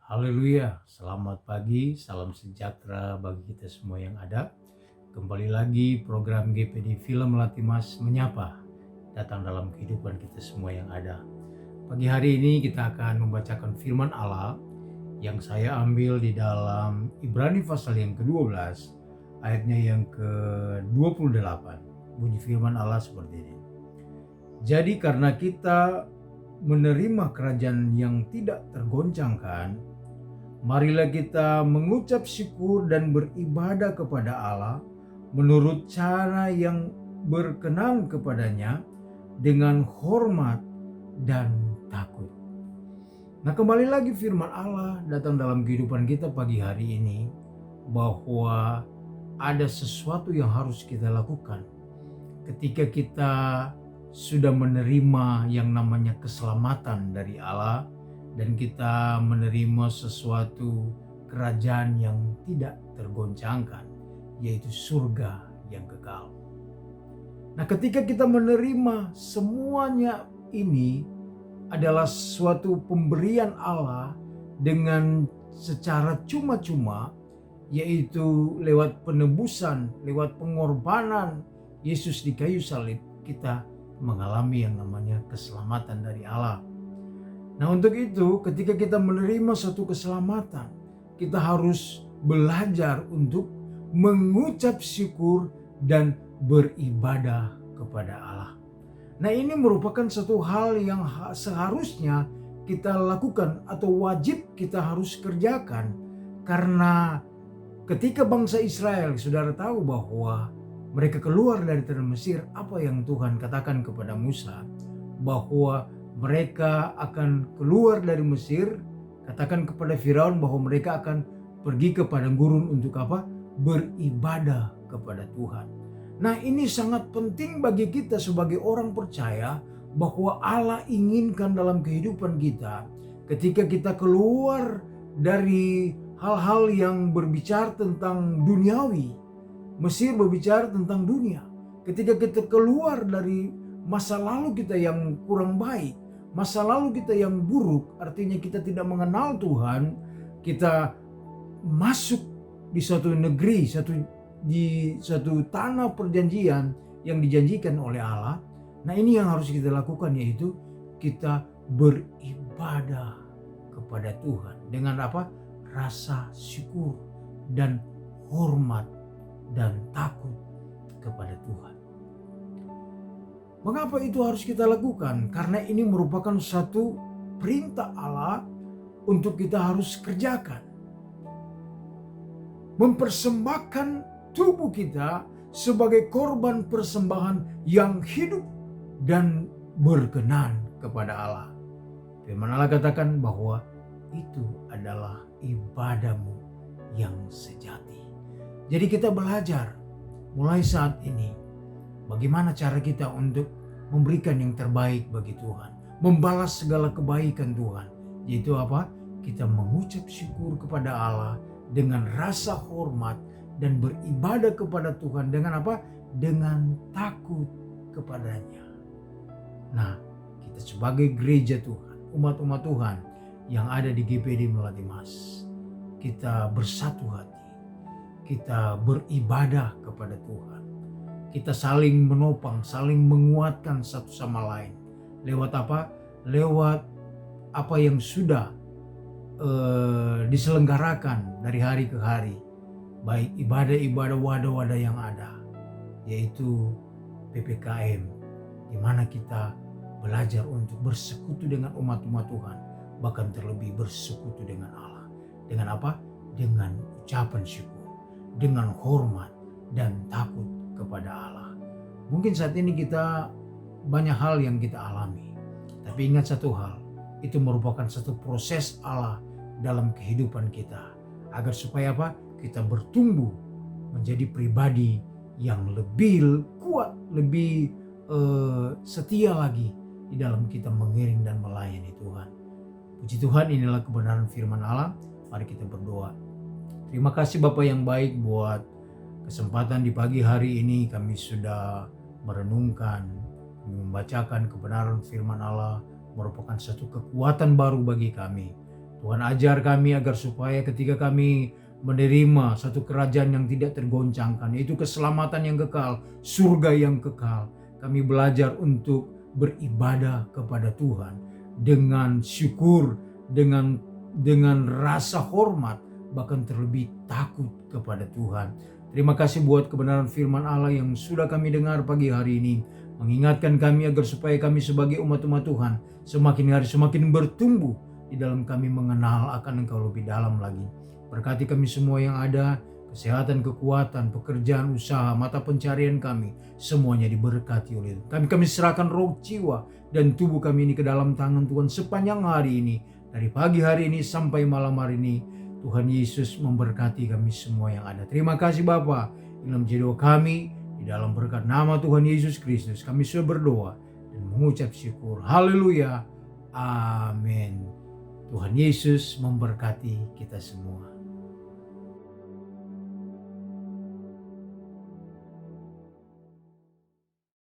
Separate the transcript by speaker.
Speaker 1: Haleluya, selamat pagi, salam sejahtera bagi kita semua yang ada. Kembali lagi program GPD Film Latimas Menyapa datang dalam kehidupan kita semua yang ada. Pagi hari ini kita akan membacakan firman Allah yang saya ambil di dalam Ibrani pasal yang ke-12 ayatnya yang ke-28. Bunyi firman Allah seperti ini. Jadi karena kita menerima kerajaan yang tidak tergoncangkan, marilah kita mengucap syukur dan beribadah kepada Allah menurut cara yang berkenan kepadanya dengan hormat dan takut. Nah, kembali lagi firman Allah datang dalam kehidupan kita pagi hari ini bahwa ada sesuatu yang harus kita lakukan ketika kita sudah menerima yang namanya keselamatan dari Allah dan kita menerima sesuatu kerajaan yang tidak tergoncangkan, yaitu surga yang kekal. Nah, ketika kita menerima semuanya ini adalah suatu pemberian Allah dengan secara cuma-cuma, yaitu lewat penebusan, lewat pengorbanan Yesus di kayu salib, kita mengalami yang namanya keselamatan dari Allah. Nah, untuk itu ketika kita menerima satu keselamatan, kita harus belajar untuk mengucap syukur dan beribadah kepada Allah. Nah, ini merupakan satu hal yang seharusnya kita lakukan atau wajib kita harus kerjakan. Karena ketika bangsa Israel, saudara tahu bahwa mereka keluar dari tanah Mesir, apa yang Tuhan katakan kepada Musa? Bahwa mereka akan keluar dari Mesir, katakan kepada Firaun bahwa mereka akan pergi ke padang gurun untuk apa? Beribadah kepada Tuhan. Nah, ini sangat penting bagi kita sebagai orang percaya bahwa Allah inginkan dalam kehidupan kita ketika kita keluar dari hal-hal yang berbicara tentang duniawi. Mesir berbicara tentang dunia. Ketika kita keluar dari masa lalu kita yang kurang baik, masa lalu kita yang buruk, artinya kita tidak mengenal Tuhan, kita masuk di suatu negeri, di suatu tanah perjanjian yang dijanjikan oleh Allah. Nah, ini yang harus kita lakukan, yaitu kita beribadah kepada Tuhan dengan apa? Rasa syukur dan hormat dan takut kepada Tuhan. Mengapa itu harus kita lakukan? Karena ini merupakan satu perintah Allah untuk kita harus kerjakan. Mempersembahkan tubuh kita sebagai korban persembahan yang hidup dan berkenan kepada Allah. Firman Allah katakan bahwa itu adalah ibadahmu yang sejati. Jadi kita belajar mulai saat ini bagaimana cara kita untuk memberikan yang terbaik bagi Tuhan, membalas segala kebaikan Tuhan, yaitu apa? Kita mengucap syukur kepada Allah dengan rasa hormat dan beribadah kepada Tuhan dengan apa? Dengan takut kepadanya. Nah, kita sebagai gereja Tuhan, umat-umat Tuhan yang ada di GPD Melatimas, kita bersatu hati, kita beribadah kepada Tuhan, kita saling menopang, saling menguatkan satu sama lain. Lewat apa? Lewat apa yang sudah diselenggarakan dari hari ke hari, baik ibadah-ibadah wadah-wadah yang ada, yaitu PPKM, di mana kita belajar untuk bersekutu dengan umat-umat Tuhan, bahkan terlebih bersekutu dengan Allah. Dengan apa? Dengan ucapan syukur, dengan hormat dan takut kepada Allah. Mungkin saat ini kita banyak hal yang kita alami, tapi ingat satu hal, itu merupakan satu proses Allah dalam kehidupan kita, agar supaya apa? Kita bertumbuh menjadi pribadi yang lebih kuat, lebih setia lagi di dalam kita mengiring dan melayani Tuhan. Puji Tuhan, inilah kebenaran firman Allah. Mari kita berdoa. Terima kasih Bapa yang baik buat kesempatan di pagi hari ini kami sudah merenungkan, membacakan kebenaran firman Allah, merupakan satu kekuatan baru bagi kami. Tuhan ajar kami agar supaya ketika kami menerima satu kerajaan yang tidak tergoncangkan, yaitu keselamatan yang kekal, surga yang kekal, kami belajar untuk beribadah kepada Tuhan dengan syukur, dengan rasa hormat, bahkan terlebih takut kepada Tuhan. Terima kasih buat kebenaran firman Allah yang sudah kami dengar pagi hari ini, mengingatkan kami agar supaya kami sebagai umat-umat Tuhan semakin hari semakin bertumbuh di dalam kami mengenal akan Engkau lebih dalam lagi. Berkati kami semua yang ada, kesehatan, kekuatan, pekerjaan, usaha, mata pencarian kami, semuanya diberkati oleh Tuhan. Kami serahkan roh, jiwa, dan tubuh kami ini ke dalam tangan Tuhan sepanjang hari ini. Dari pagi hari ini sampai malam hari ini, Tuhan Yesus memberkati kami semua yang ada. Terima kasih Bapa, dalam jiwa kami, di dalam berkat nama Tuhan Yesus Kristus, kami sudah berdoa dan mengucap syukur. Haleluya. Amin. Tuhan Yesus memberkati kita semua.